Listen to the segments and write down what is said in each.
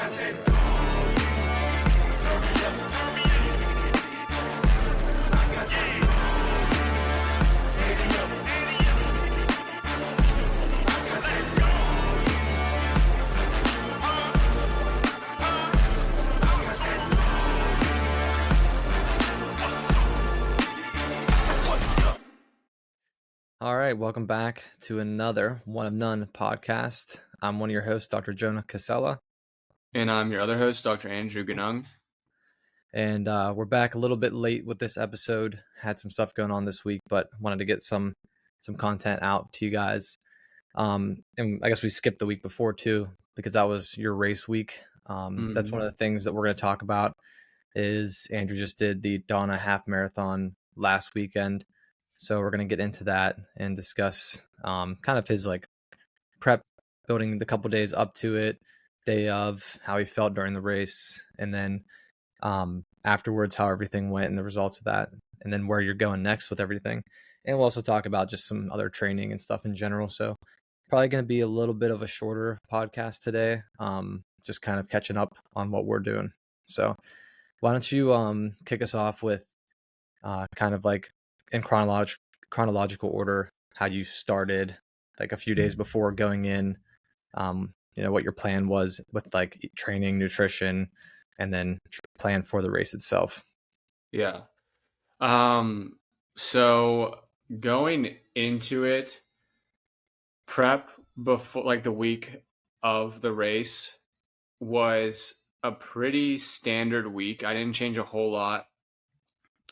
All right, welcome back to another One of None podcast. I'm one of your hosts, Dr. Jonah Casella. And I'm your other host, Dr. Andrew Ganung. And we're back a little bit late with this episode. Had some stuff going on this week, but wanted to get some content out to you guys. And I guess we skipped the week before too, because that was your race week. That's one of the things that we're going to talk about is Andrew just did the Jonah half marathon last weekend. So we're going to get into that and discuss kind of his like prep, building the couple days up to it, day of, how he felt during the race, and then afterwards how everything went and the results of that, and then where you're going next with everything. And we'll also talk about just some other training and stuff in general. So probably going to be a little bit of a shorter podcast today, just kind of catching up on what we're doing. So why don't you kick us off with kind of like in chronological order, how you started like a few days before going in, what your plan was with like training, nutrition, and then plan for the race itself. Yeah. So going into it, prep before like the week of the race was a pretty standard week. I didn't change a whole lot.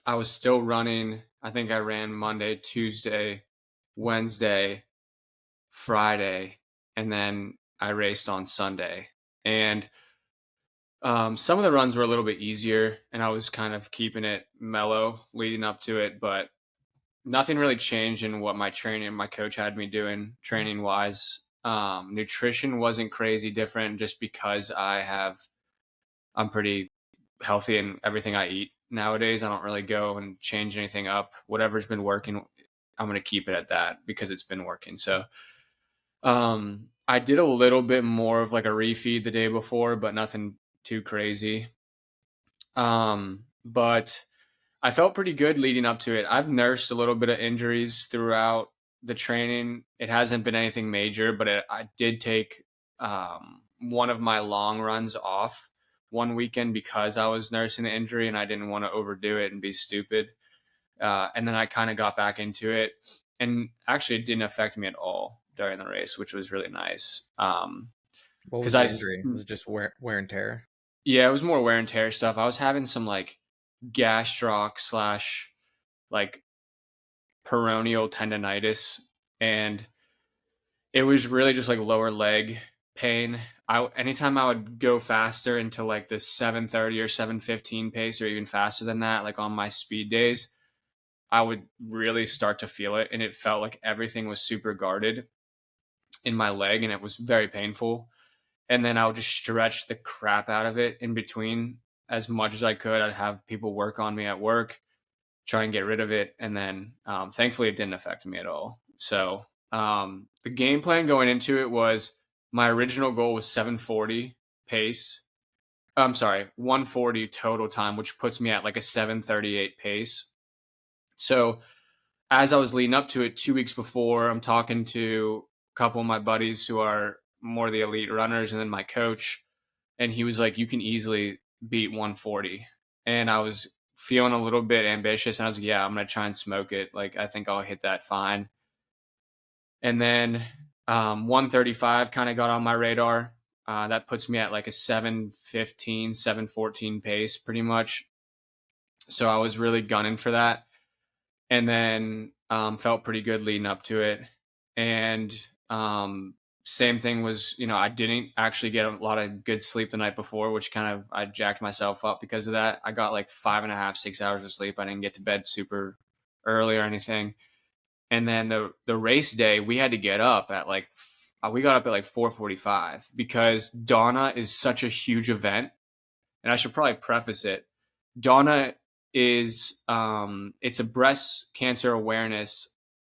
I was still running. I think I ran Monday, Tuesday, Wednesday, Friday, and then I raced on Sunday. And some of the runs were a little bit easier, and I was kind of keeping it mellow leading up to it, but nothing really changed in what my coach had me doing training wise. Nutrition wasn't crazy different just because I'm pretty healthy in everything I eat nowadays. I don't really go and change anything up. Whatever's been working, I'm going to keep it at that because it's been working. So, I did a little bit more of like a refeed the day before, but nothing too crazy. But I felt pretty good leading up to it. I've nursed a little bit of injuries throughout the training. It hasn't been anything major, but I did take one of my long runs off one weekend because I was nursing the injury and I didn't want to overdo it and be stupid. And then I kind of got back into it, and actually it didn't affect me at all during the race, which was really nice. What was the injury? Was it just wear and tear? Yeah, it was more wear and tear stuff. I was having some like gastroc / like peroneal tendonitis, and it was really just like lower leg pain. Anytime I would go faster into like the 7:30 or 7:15 pace, or even faster than that, like on my speed days, I would really start to feel it, and it felt like everything was super guarded in my leg, and it was very painful. And then I would just stretch the crap out of it in between as much as I could. I'd have people work on me at work, try and get rid of it. And then thankfully it didn't affect me at all. So the game plan going into it was, my original goal was 7:40 pace. I'm sorry, 1:40 total time, which puts me at like a 7:38 pace. So as I was leading up to it 2 weeks before, I'm talking to a couple of my buddies who are more the elite runners, and then my coach, and he was like, you can easily beat 1:40. And I was feeling a little bit ambitious, and I was like, yeah, I'm going to try and smoke it. Like, I think I'll hit that fine. And then 1:35 kind of got on my radar. That puts me at like a 7:15, 7:14 pace pretty much. So I was really gunning for that. And then felt pretty good leading up to it. And same thing was, I didn't actually get a lot of good sleep the night before, which kind of, I jacked myself up because of that. I got like 5.5, 6 hours of sleep. I didn't get to bed super early or anything. And then the race day, we had to get up at like, we got up at like 4:45 because Jonah is such a huge event. And I should probably preface it. Jonah is, it's a breast cancer awareness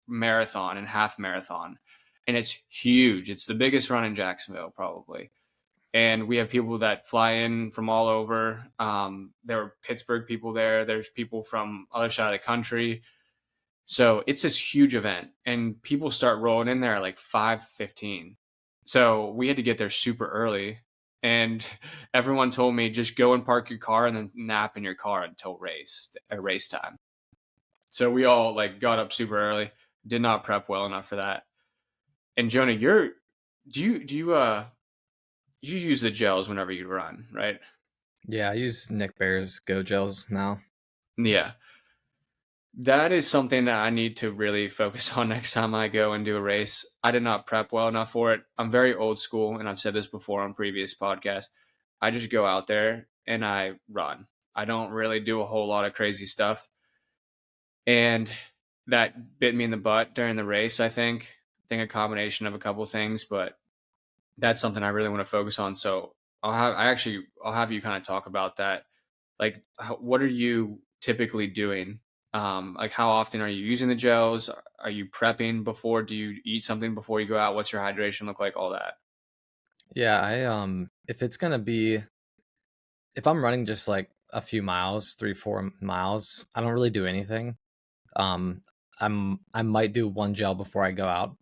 marathon and half marathon. And it's huge. It's the biggest run in Jacksonville, probably. and we have people that fly in from all over. There were Pittsburgh people there. There's people from other side of the country. So it's this huge event, and people start rolling in there at like 5:15. So we had to get there super early, and everyone told me just go and park your car and then nap in your car until race time. So we all like got up super early, did not prep well enough for that. And Jonah, you use the gels whenever you run, right? Yeah, I use Nick Bear's Go Gels now. Yeah. That is something that I need to really focus on next time I go and do a race. I did not prep well enough for it. I'm very old school, and I've said this before on previous podcasts. I just go out there and I run. I don't really do a whole lot of crazy stuff. And that bit me in the butt during the race, I think. I think a combination of a couple things, but that's something I really want to focus on. So I'll have you kind of talk about that. Like, what are you typically doing? Like, how often are you using the gels? Are you prepping before? Do you eat something before you go out? What's your hydration look like? All that. Yeah, if it's gonna be if I'm running just like a few miles, 3, 4 miles, I don't really do anything. Um, I might do one gel before I go out.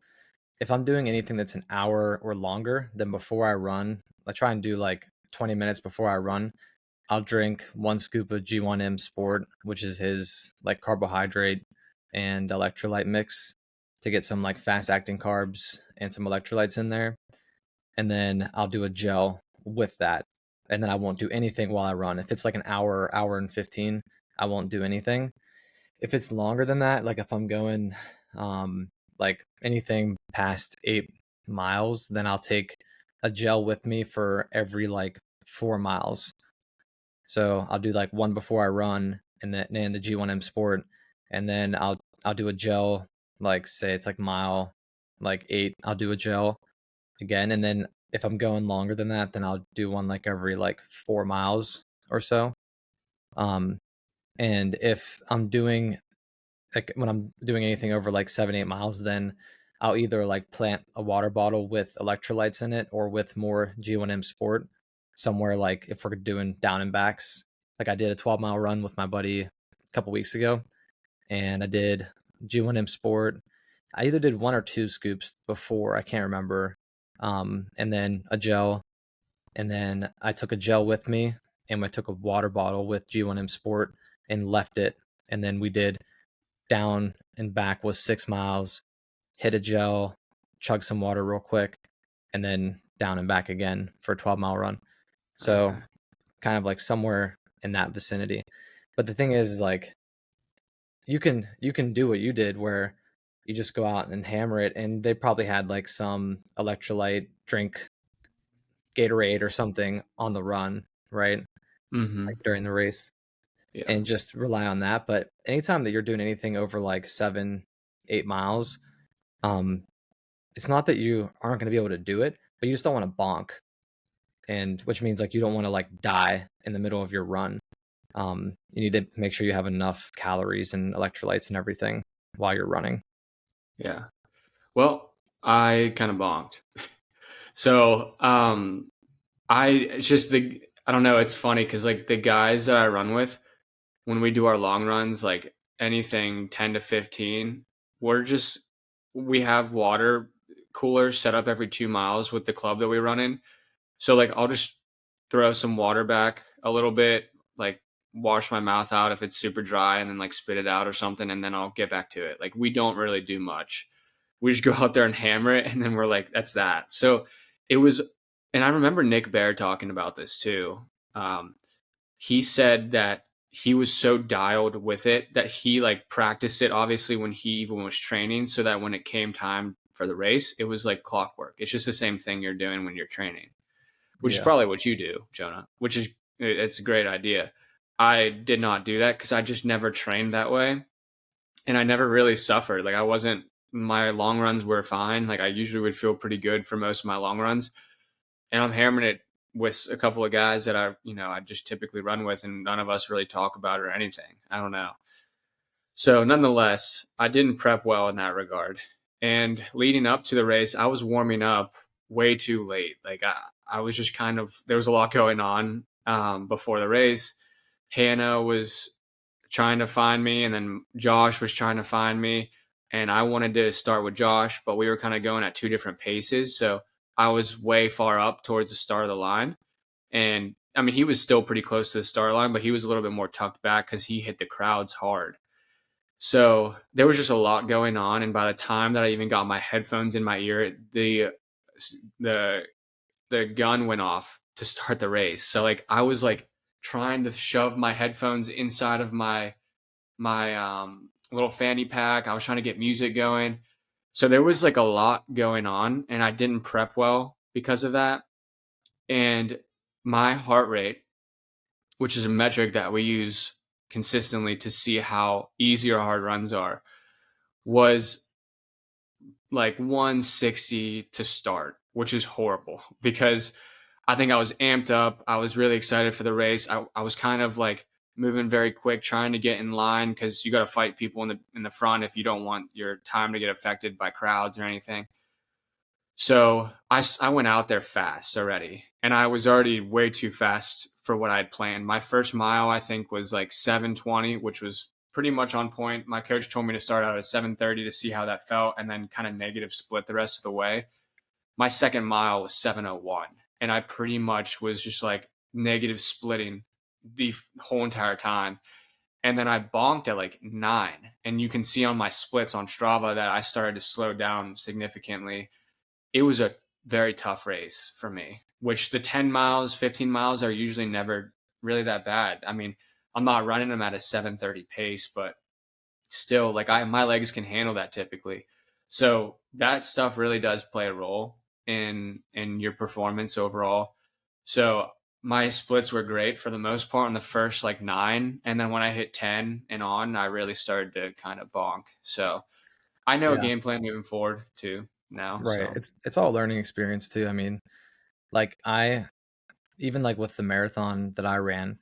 If I'm doing anything that's an hour or longer, then before I run, I try and do like 20 minutes before I run. I'll drink 1 scoop of G1M Sport, which is his like carbohydrate and electrolyte mix to get some like fast acting carbs and some electrolytes in there. And then I'll do a gel with that. And then I won't do anything while I run. If it's like an hour, hour and 15, I won't do anything. If it's longer than that, like if I'm going like anything past 8 miles, then I'll take a gel with me for every like 4 miles. So I'll do like one before I run and the G1M Sport, and then I'll do a gel like say it's like mile like 8, I'll do a gel again, and then if I'm going longer than that, then I'll do one like every like 4 miles or so. Um, and if I'm doing like when I'm doing anything over like 7, 8 miles, then I'll either like plant a water bottle with electrolytes in it or with more G1M Sport somewhere like if we're doing down and backs. Like I did a 12-mile run with my buddy a couple weeks ago and I did G1M Sport. I either did 1 or 2 scoops before, I can't remember. And then a gel. And then I took a gel with me and I took a water bottle with G1M Sport and left it. And then we did down and back was 6 miles, hit a gel, chug some water real quick, and then down and back again for a 12-mile run. So Okay. kind of like somewhere in that vicinity. But the thing is like you can do what you did where you just go out and hammer it, and they probably had like some electrolyte drink, Gatorade or something on the run, right? Mm-hmm. Like during the race, Yeah. and just rely on that. But anytime that you're doing anything over like 7, 8 miles, um, it's not that you aren't going to be able to do it, but you just don't want to bonk, and which means like you don't want to like die in the middle of your run. You need to make sure you have enough calories and electrolytes and everything while you're running. Yeah. Well, I kind of bonked. So, it's just I don't know. It's funny because like the guys that I run with, when we do our long runs, like anything 10 to 15, we're just, we have water coolers set up every 2 miles with the club that we run in. So like I'll just throw some water back a little bit, like wash my mouth out if it's super dry and then like spit it out or something. And then I'll get back to it. Like we don't really do much. We just go out there and hammer it. And then we're like, that's that. So it was, and I remember Nick Bear talking about this too. Um, he said that he was so dialed with it that he like practiced it obviously when he even was training so that when it came time for the race, it was like clockwork. It's just the same thing you're doing when you're training, which is Yeah. probably what you do, Jonah, which is, it's a great idea. I did not do that because I just never trained that way. And I never really suffered. Like I wasn't, my long runs were fine. Like I usually would feel pretty good for most of my long runs. And I'm hammering it with a couple of guys that I just typically run with, and none of us really talk about it or anything. I don't know. So nonetheless, I didn't prep well in that regard. And leading up to the race, I was warming up way too late. Like I was just kind of, there was a lot going on before the race. Hannah was trying to find me, and then Josh was trying to find me. And I wanted to start with Josh, but we were kind of going at two different paces. So I was way far up towards the start of the line. And I mean, he was still pretty close to the start line, but he was a little bit more tucked back because he hit the crowds hard. So there was just a lot going on. And by the time that I even got my headphones in my ear, the the gun went off to start the race. So like I was like trying to shove my headphones inside of my little fanny pack. I was trying to get music going. So there was like a lot going on, and I didn't prep well because of that. And my heart rate, which is a metric that we use consistently to see how easy or hard runs are, was like 160 to start, which is horrible because I think I was amped up. I was really excited for the race. I was kind of like moving very quick, trying to get in line because you got to fight people in the front if you don't want your time to get affected by crowds or anything. So I went out there fast already, and I was already way too fast for what I had planned. My first mile, I think, was like 7:20, which was pretty much on point. My coach told me to start out at 7:30 to see how that felt, and then kind of negative split the rest of the way. My second mile was 7:01, and I pretty much was just like negative splitting the whole entire time. And then I bonked at like 9, and you can see on my splits on Strava that I started to slow down significantly. It was a very tough race for me, which the 10 miles, 15 miles are usually never really that bad. I mean, I'm not running them at a 7:30 pace, but still, like my legs can handle that typically. So that stuff really does play a role in your performance overall. So my splits were great for the most part on the first like 9, and then when I hit 10 and on, I really started to kind of bonk. So I know a Yeah, game plan moving forward too now. right. So It's all learning experience too. I mean, like I even like with the marathon that I ran,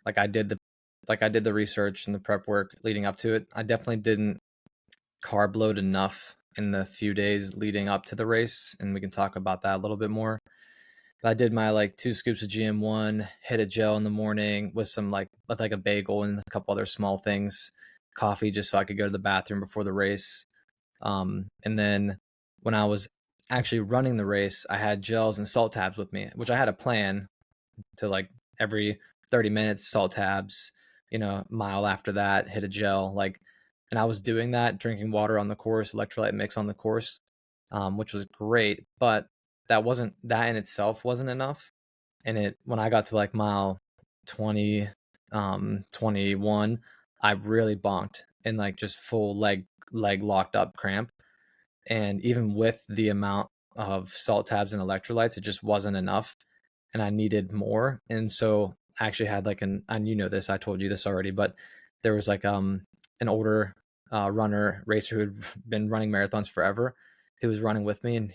like I did the research and the prep work leading up to it. I definitely didn't carb load enough in the few days leading up to the race, and we can talk about that a little bit more. But I did my like 2 scoops of GM1, hit a gel in the morning with some like with like a bagel and a couple other small things, coffee just so I could go to the bathroom before the race. And then when I was actually running the race, I had gels and salt tabs with me, which I had a plan to like every 30 minutes, salt tabs, mile after that, hit a gel. Like, and I was doing that, drinking water on the course, electrolyte mix on the course, which was great. But that in itself wasn't enough. And when I got to like mile 20, 21, I really bonked and like just full leg locked up cramp. And even with the amount of salt tabs and electrolytes, it just wasn't enough, and I needed more. And so I actually had like and you know this, I told you this already, but there was like an older runner racer who had been running marathons forever, who was running with me, and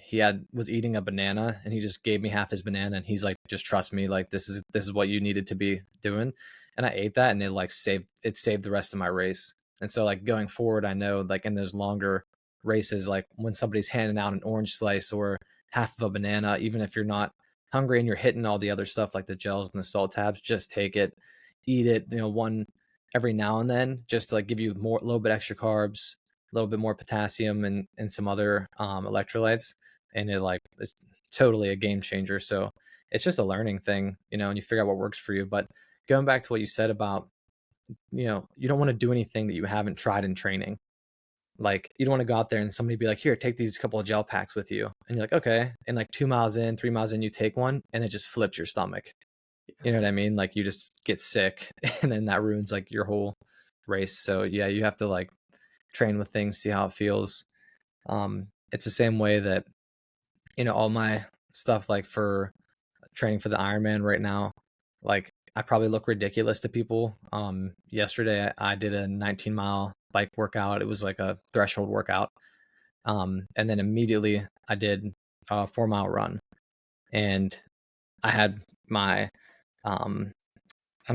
was eating a banana, and he just gave me half his banana, and he's like, just trust me, like this is what you needed to be doing. And I ate that, and it saved the rest of my race. And so like going forward, I know like in those longer races, like when somebody's handing out an orange slice or half of a banana, even if you're not hungry and you're hitting all the other stuff like the gels and the salt tabs, just take it, eat it, one every now and then, just to like give you a little bit extra carbs, a little bit more potassium and some other electrolytes. And it like is totally a game changer. So it's just a learning thing, and you figure out what works for you. But going back to what you said about, you don't want to do anything that you haven't tried in training. Like, you don't want to go out there and somebody be like, here, take these couple of gel packs with you. And you're like, okay. And like 2 miles in, 3 miles in, you take one and it just flips your stomach. You know what I mean? Like you just get sick and then that ruins like your whole race. So yeah, you have to like train with things, see how it feels. It's the same way that, all my stuff like for training for the Ironman right now, like I probably look ridiculous to people. Yesterday I did a 19-mile bike workout. It was like a threshold workout. And then immediately I did a 4 mile run, and I had my, I don't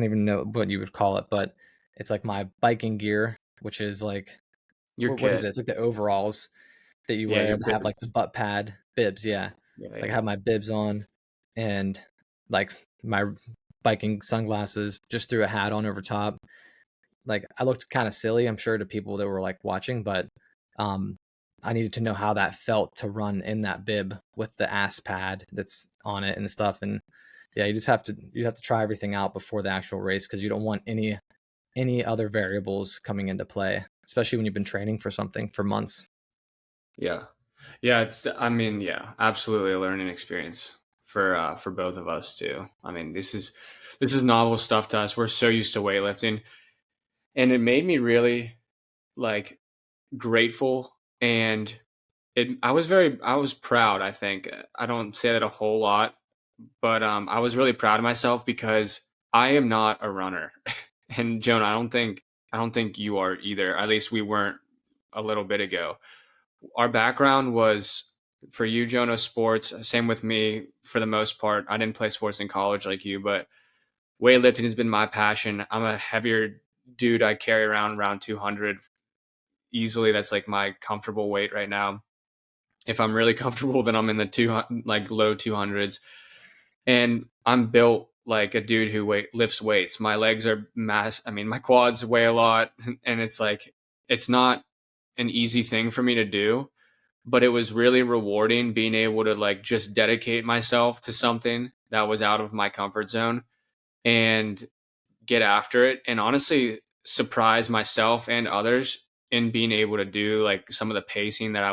even know what you would call it, but it's like my biking gear, which is like, your what is it? kit, It's like the overalls that you yeah, wear your that have like the bibs, butt pad bibs. Yeah. yeah, Like I yeah. have my bibs on, and like my biking sunglasses, just threw a hat on over top. Like I looked kind of silly, I'm sure, to people that were like watching, but um I needed to know how that felt to run in that bib with the ass pad that's on it and stuff. And yeah, you have to try everything out before the actual race, because you don't want any other variables coming into play, especially when you've been training for something for months. Yeah. Yeah, I mean, yeah, absolutely a learning experience for both of us too. I mean, this is novel stuff to us. We're so used to weightlifting, and it made me really like grateful, and I was proud, I think. I don't say that a whole lot, but I was really proud of myself because I am not a runner. And Jonah, I don't think you are either. At least we weren't a little bit ago. Our background was, for you, Jonah, sports. Same with me for the most part. I didn't play sports in college like you, but weightlifting has been my passion. I'm a heavier dude. I carry around 200 easily. That's like my comfortable weight right now. If I'm really comfortable, then I'm in the like low 200s. And I'm built like a dude who lifts weights. My legs are I mean, my quads weigh a lot, and it's like it's not an easy thing for me to do, but it was really rewarding being able to like just dedicate myself to something that was out of my comfort zone and get after it, and honestly surprise myself and others in being able to do like some of the pacing that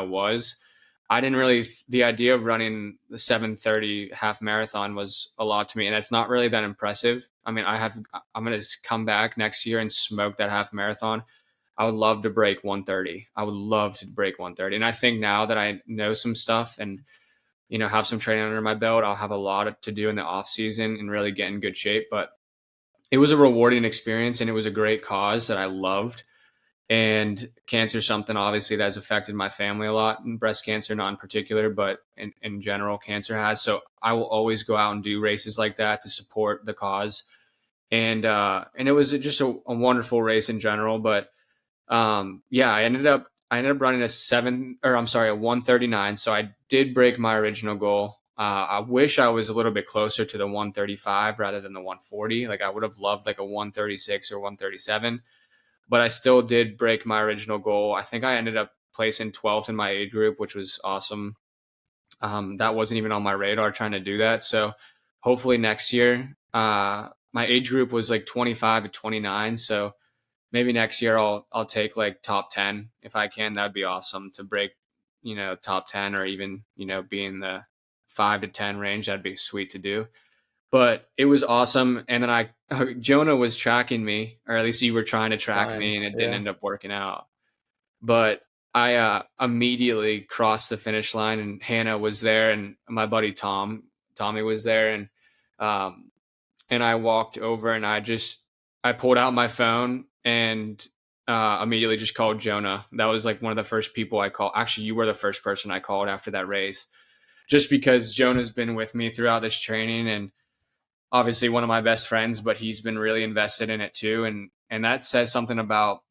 I didn't really the idea of running the 7:30 half marathon was a lot to me, and it's not really that impressive. I mean, I'm going to come back next year and smoke that half marathon. I would love to break 130. I would love to break 130. And I think now that I know some stuff and have some training under my belt, I'll have a lot to do in the off season and really get in good shape. But it was a rewarding experience, and it was a great cause that I loved. And cancer is something obviously that has affected my family a lot, and breast cancer not in particular, but in general, cancer has. So I will always go out and do races like that to support the cause. And it was just a wonderful race in general. But yeah, I ended up running a 139. So I did break my original goal. I wish I was a little bit closer to the 135 rather than the 140. Like I would have loved like a 136 or 137, but I still did break my original goal. I think I ended up placing 12th in my age group, which was awesome. That wasn't even on my radar trying to do that. So hopefully next year, my age group was like 25 to 29. So maybe next year I'll take like top 10 if I can. That'd be awesome to break, top 10, or even, be in the 5 to 10 range. That'd be sweet to do. But it was awesome. And then Jonah was tracking me, or at least you were trying to track Trying, me, and it didn't yeah. end up working out. But I immediately crossed the finish line, and Hannah was there, and my buddy Tommy was there, um, and I walked over, and I pulled out my phone and immediately just called Jonah. That was like one of the first people I called. Actually, you were the first person I called after that race, just because Jonah's been with me throughout this training, and obviously one of my best friends, but he's been really invested in it too. And that says something about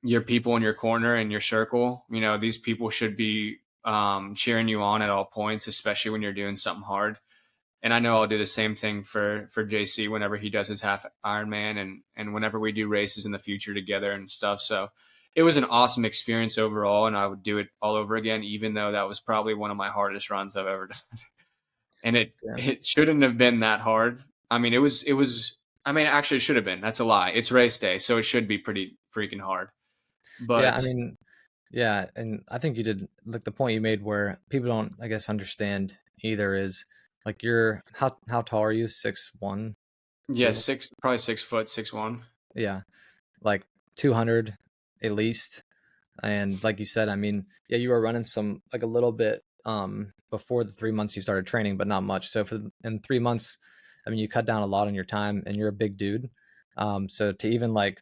your people in your corner and your circle. These people should be cheering you on at all points, especially when you're doing something hard. And I know I'll do the same thing for JC whenever he does his half Ironman, and whenever we do races in the future together and stuff. So it was an awesome experience overall, and I would do it all over again, even though that was probably one of my hardest runs I've ever done. And Yeah. it shouldn't have been that hard. I mean, it was. I mean, actually, it should have been. That's a lie. It's race day, so it should be pretty freaking hard. Yeah, I But mean, yeah, and I think you did like the point you made where people don't, I guess, understand either is like how tall are you? 6'1", yeah, 2? probably 6 foot, 6'1". Yeah, like 200 at least. And like you said, I mean, yeah, you were running some like a little bit before the 3 months you started training, but not much. So in 3 months, I mean, you cut down a lot on your time, and you're a big dude. So to even like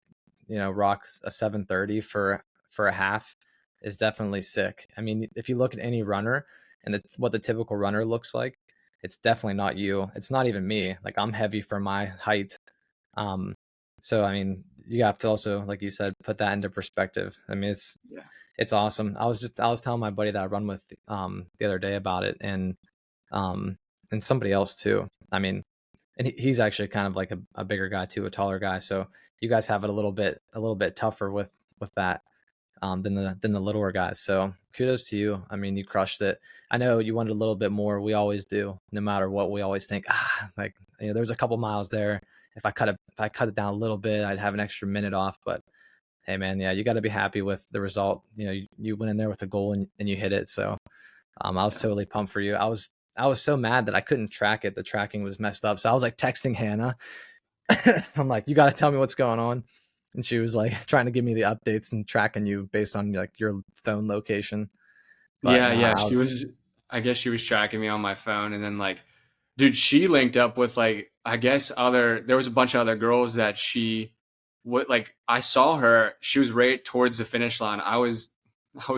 rock a 7:30 for a half is definitely sick. I mean, if you look at any runner and what the typical runner looks like, it's definitely not you. It's not even me. Like I'm heavy for my height. Um, so I mean, you have to also, like you said, put that into perspective. I mean, Yeah. it's awesome. I was telling my buddy that I run with the other day about it, and and somebody else too. I mean, and he's actually kind of like a bigger guy too, a taller guy. So you guys have it a little bit tougher with that than the littler guys. So kudos to you. I mean, you crushed it. I know you wanted a little bit more. We always do, no matter what. We always think, like there's a couple miles there. If I cut it down a little bit, I'd have an extra minute off. But hey, man, yeah, you got to be happy with the result. You went in there with a goal and you hit it. So I was Yeah. totally pumped for you. I was so mad that I couldn't track it. The tracking was messed up. So I was like texting Hannah. I'm like, you got to tell me what's going on. And she was like trying to give me the updates and tracking you based on like your phone location. But Yeah, no, yeah. I was, I guess she was tracking me on my phone. And then, like, dude, she linked up with, like, I guess there was a bunch of other girls that I saw her. She was right towards the finish line. I was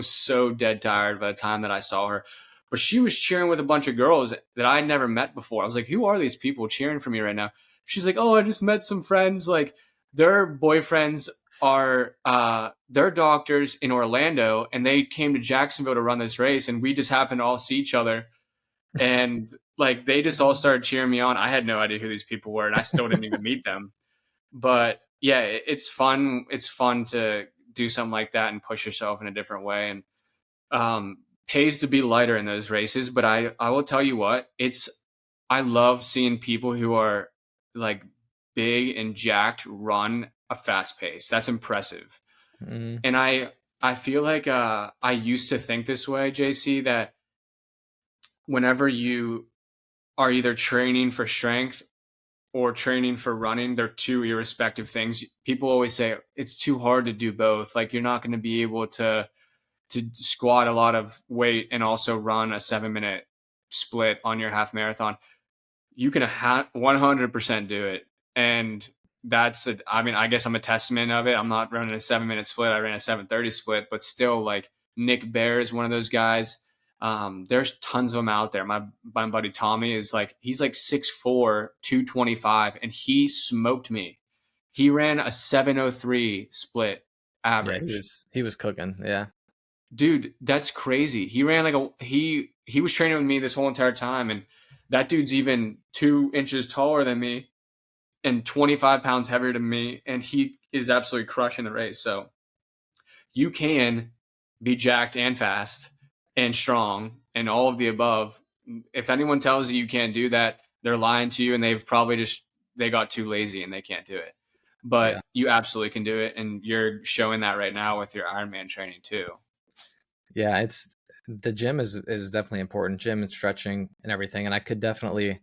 so dead tired by the time that I saw her. But she was cheering with a bunch of girls that I had never met before. I was like, who are these people cheering for me right now? She's like, oh, I just met some friends. Like, their boyfriends are they're doctors in Orlando, and they came to Jacksonville to run this race, and we just happened to all see each other, and like they just all started cheering me on. I had no idea who these people were, and I still didn't even meet them. But yeah, it's fun. It's fun to do something like that and push yourself in a different way, and pays to be lighter in those races. But I will tell you what, I love seeing people who are like big and jacked run a fast pace. That's impressive. mm, And I feel like I used to think this way, JC, that whenever you are either training for strength or training for running, they're two irrespective things. People always say it's too hard to do both. Like you're not going to be able to squat a lot of weight and also run a 7 minute split on your half marathon. You can 100% do it. And I mean, I guess I'm a testament of it. I'm not running a 7 minute split. I ran a 7:30 split, but still, like Nick Bear is one of those guys. There's tons of them out there. My buddy Tommy he's like 6'4", 225, and he smoked me. He ran a 7:03 split yeah, average. he was cooking. Yeah. Dude, that's crazy. He ran he was training with me this whole entire time, and that dude's even 2 inches taller than me and 25 pounds heavier than me, and he is absolutely crushing the race. So you can be jacked and fast and strong and all of the above. If anyone tells you you can't do that, they're lying to you, and they got too lazy and they can't do it. But Yeah. you absolutely can do it, and you're showing that right now with your Ironman training too. Yeah. It's the gym is definitely important. Gym and stretching and everything. And I could definitely,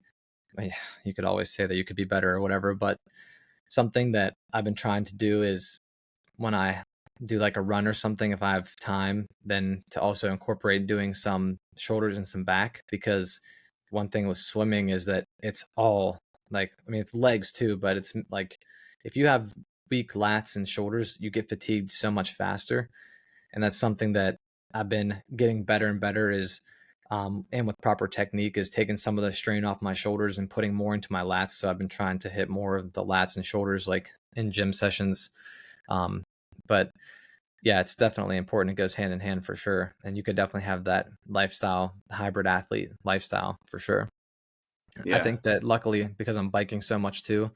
I mean, you could always say that you could be better or whatever, but something that I've been trying to do is when I do like a run or something, if I have time, then to also incorporate doing some shoulders and some back, because one thing with swimming is that it's all like, I mean, it's legs too, but it's like if you have weak lats and shoulders, you get fatigued so much faster. And that's something that I've been getting better and better is, and with proper technique, is taking some of the strain off my shoulders and putting more into my lats. So I've been trying to hit more of the lats and shoulders like in gym sessions. Um, but yeah, it's definitely important. It goes hand in hand for sure. And you could definitely have that lifestyle, hybrid athlete lifestyle for sure. I Yeah. think that luckily, because I'm biking so much too,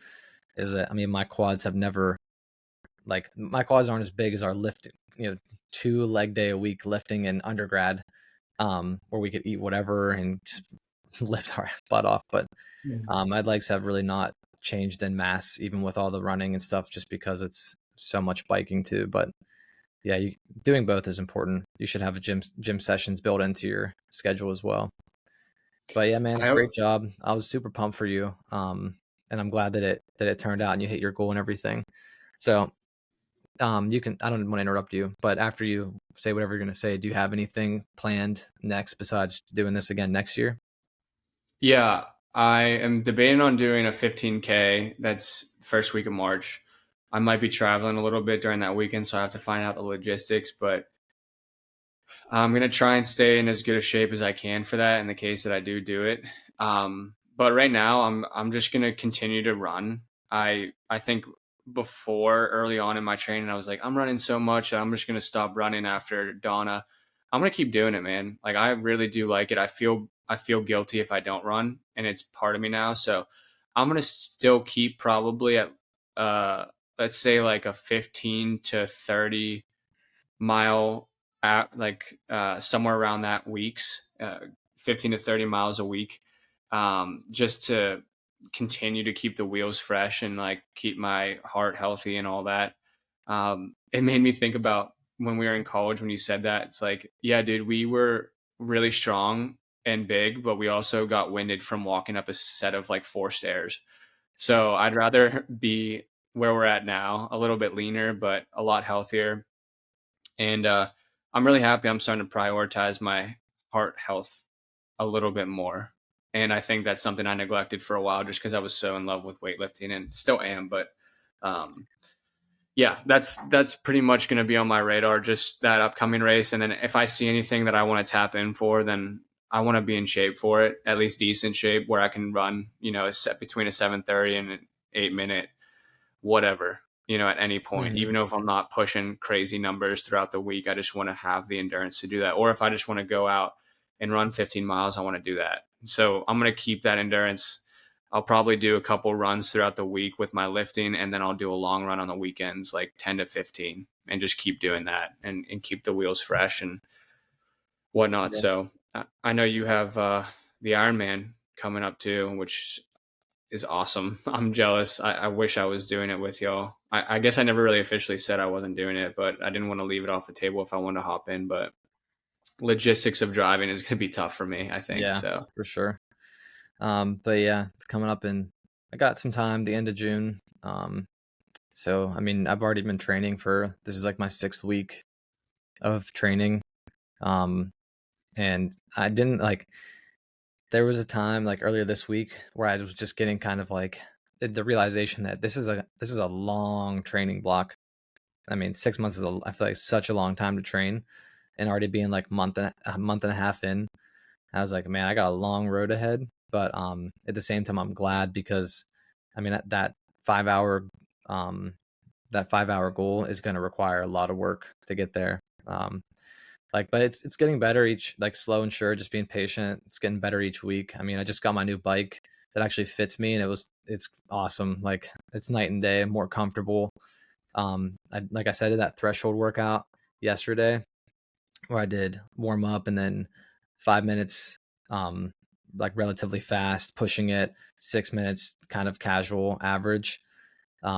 is that, I mean, my quads have never, like, my quads aren't as big as our lift, 2 leg day a week lifting in undergrad, where we could eat whatever and just lift our butt off. But my legs have really not changed in mass, even with all the running and stuff, just because it's so much biking too. But yeah, doing both is important. You should have a gym sessions built into your schedule as well. But yeah, man, I great job. I was super pumped for you. And I'm glad that it turned out and you hit your goal and everything. So, you can, I don't want to interrupt you, but after you say whatever you're going to say, do you have anything planned next besides doing this again next year? Yeah, I am debating on doing a 15K. That's first week of March. I might be traveling a little bit during that weekend, so I have to find out the logistics. But I'm gonna try and stay in as good a shape as I can for that in the case that I do it. But right now, I'm just gonna continue to run. I think before early on in my training, I was like, I'm running so much that I'm just gonna stop running after Donna. I'm gonna keep doing it, man. Like I really do like it. I feel I feel guilty if I don't run, and it's part of me now. So I'm gonna still keep probably at uh let's say like a 15 to 30 mile at like somewhere around that weeks, 15 to 30 miles a week, just to continue to keep the wheels fresh and like keep my heart healthy and all that. It made me think about when we were in college when you said that. It's like, yeah, dude, we were really strong and big, but we also got winded from walking up a set of like 4 stairs. So I'd rather be where we're at now, a little bit leaner, but a lot healthier. And I'm really happy I'm starting to prioritize my heart health a little bit more. And I think that's something I neglected for a while just because I was so in love with weightlifting and still am. But um, yeah, that's pretty much going to be on my radar, just that upcoming race. And then if I see anything that I want to tap in for, then I want to be in shape for it, at least decent shape where I can run, a set between a 7:30 and an 8 minute whatever, at any point. Mhm. Even if I'm not pushing crazy numbers throughout the week, I just want to have the endurance to do that. Or if I just want to go out and run 15 miles, I want to do that. So I'm going to keep that endurance. I'll probably do a couple runs throughout the week with my lifting, and then I'll do a long run on the weekends, like 10 to 15, and just keep doing that and keep the wheels fresh and whatnot. Yeah. So I know you have the Ironman coming up too, which is awesome. I'm jealous. I wish I was doing it with y'all. I guess I never really officially said I wasn't doing it, but I didn't want to leave it off the table if I wanted to hop in. But logistics of driving is going to be tough for me, I think. Yeah, So for sure. But yeah, it's coming up in I got some time, the end of June. So I mean, I've already been training for this is like my 6th week of training. Um, and I didn't like there was a time like earlier this week where I was just getting kind of like the realization that this is a long training block. I mean, 6 months is I feel like such a long time to train, and already being like a month and a half in, I was like, man, I got a long road ahead. But at the same time, I'm glad because, I mean, that 5 hour um, that 5 hour goal is going to require a lot of work to get there. But it's getting better each, like slow and sure, just being patient. It's getting better each week. I mean, I just got my new bike that actually fits me, and it's awesome. Like it's night and day, more comfortable. Like I said, I did that threshold workout yesterday where I did warm up and then 5 minutes, um, like relatively fast, pushing it, 6 minutes, kind of casual average,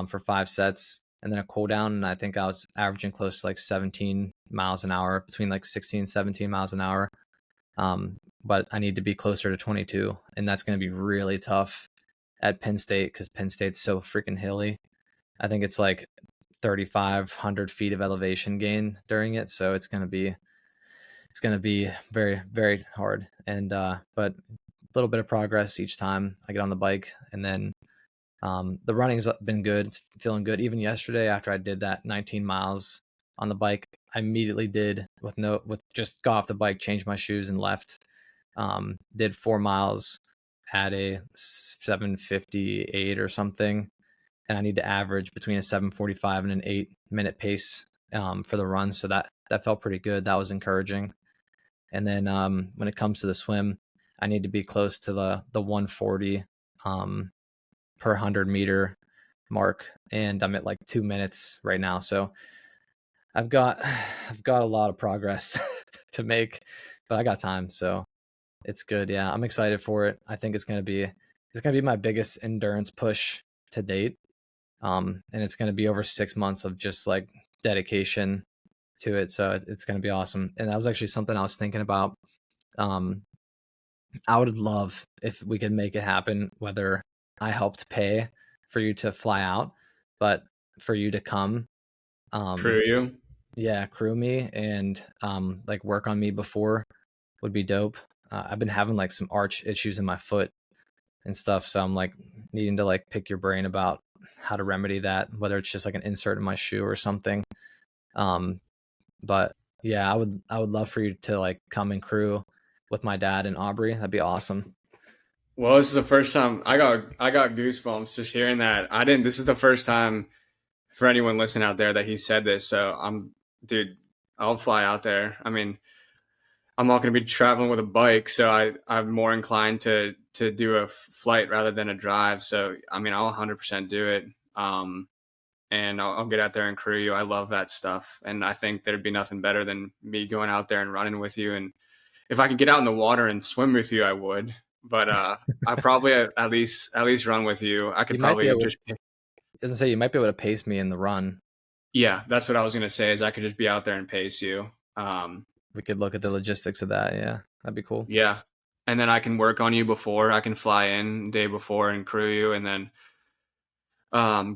for 5 sets, and then a cool down. And I think I was averaging close to like 17 miles an hour, between like 16 and 17 miles an hour. But I need to be closer to 22, and that's going to be really tough at Penn State because Penn State's so freaking hilly. I think it's like 3,500 feet of elevation gain during it, so it's going to be very, very hard. And but a little bit of progress each time I get on the bike, and then the running's been good. It's feeling good. Even yesterday, after I did that 19 miles on the bike, I immediately did with just got off the bike, changed my shoes, and left. Did 4 miles at a 7:58 or something, and I need to average between a 7:45 and an 8 minute pace for the run. So that felt pretty good. That was encouraging. And then when it comes to the swim, I need to be close to the 140 per 100 meter mark, and I'm at like 2 minutes right now. So I've got I've got a lot of progress to make, but I got time, so it's good. Yeah, I'm excited for it. I think it's gonna be my biggest endurance push to date. And it's gonna be over 6 months of just like dedication to it. So it's gonna be awesome. And that was actually something I was thinking about. Um, I would love if we could make it happen, whether I helped pay for you to fly out, but for you to come, crew um, you. yeah, crew me and like work on me before would be dope. I've been having like some arch issues in my foot and stuff, so I'm like needing to like pick your brain about how to remedy that, whether it's just like an insert in my shoe or something. Um, but yeah, I would love for you to like come and crew with my dad and Aubrey. That'd be awesome. Well, this is the first time I got goosebumps just hearing that. I didn't. This is the first time for anyone listening out there that he said this. So dude, I'll fly out there. I mean, I'm not going to be traveling with a bike, so I'm more inclined to do a flight rather than a drive. So I mean, I'll 100% do it. And I'll get out there and crew you. I love that stuff, and I think there'd be nothing better than me going out there and running with you. And if I could get out in the water and swim with you, I would. But I probably at least run with you. I could You might be probably able. just Doesn't say you might be able to pace me in the run. yeah, that's what I was gonna say. Is I could just be out there and pace you. We could look at the logistics of that. Yeah, that'd be cool. Yeah, and then I can work on you before. I can fly in day before and crew you, and then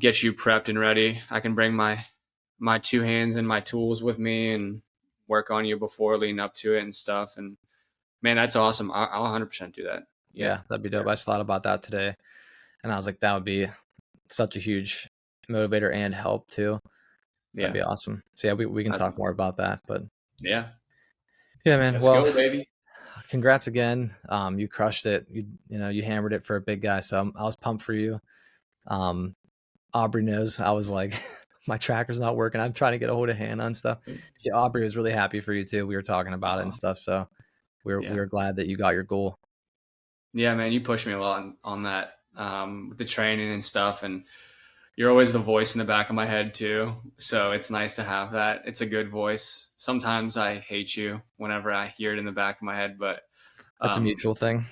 get you prepped and ready. I can bring my two hands and my tools with me and work on you before leading up to it and stuff. And man, that's awesome. I'll 100% do that. Yeah, Yeah, that'd be dope. sure. I just thought about that today, and I was like, that would be such a huge motivator and help too. That'd Yeah, be awesome. So yeah, we can talk more about that. But yeah. yeah, man. Let's Well, go, baby. congrats again. You crushed it. You hammered it for a big guy. So I was pumped for you. Um, Aubrey knows I was like, my tracker's not working. I'm trying to get a hold of Hannah and stuff. Aubrey was really happy for you too. We were talking about it and stuff. So we Yeah, were glad that you got your goal. yeah, man. You pushed me a lot on that with the training and stuff, and you're always the voice in the back of my head too. So it's nice to have that. It's a good voice. Sometimes I hate you whenever I hear it in the back of my head, but That's a um, mutual thing.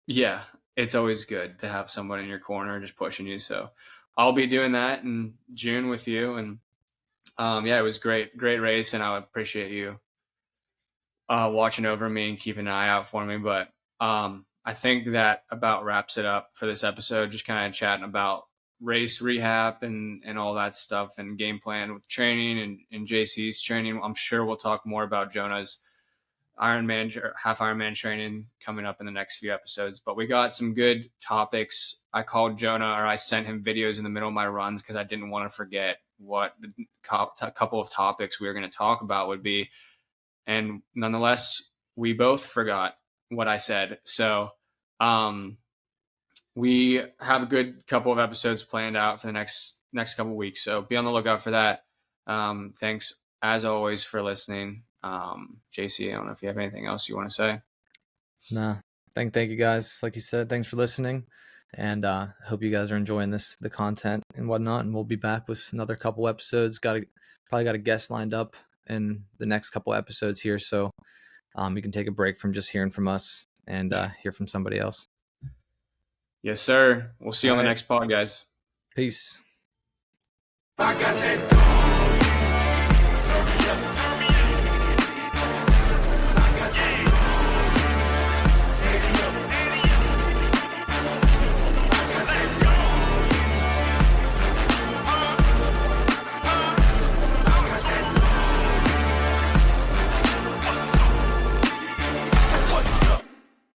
yeah, it's always good to have someone in your corner just pushing you. So I'll be doing that in June with you. And yeah, it was great race. And I appreciate you watching over me and keeping an eye out for me. But I think that about wraps it up for this episode, just kind of chatting about race rehab and all that stuff and game plan with training and JC's training. I'm sure we'll talk more about Jonah's Ironman, half Ironman training coming up in the next few episodes. But we got some good topics. I called Jonah, or I sent him videos in the middle of my runs because I didn't want to forget what the couple of topics we were going to talk about would be. And nonetheless, we both forgot what I said. So we have a good couple of episodes planned out for the next couple of weeks. So be on the lookout for that. Thanks as always for listening. JC, I don't know if you have anything else you want to say. No, thank you guys. Like you said, thanks for listening, and hope you guys are enjoying the content and whatnot. And we'll be back with another couple episodes. Probably got a guest lined up in the next couple episodes here, so you can take a break from just hearing from us and hear from somebody else. Yes, sir. We'll see you on the next pod, guys. Peace.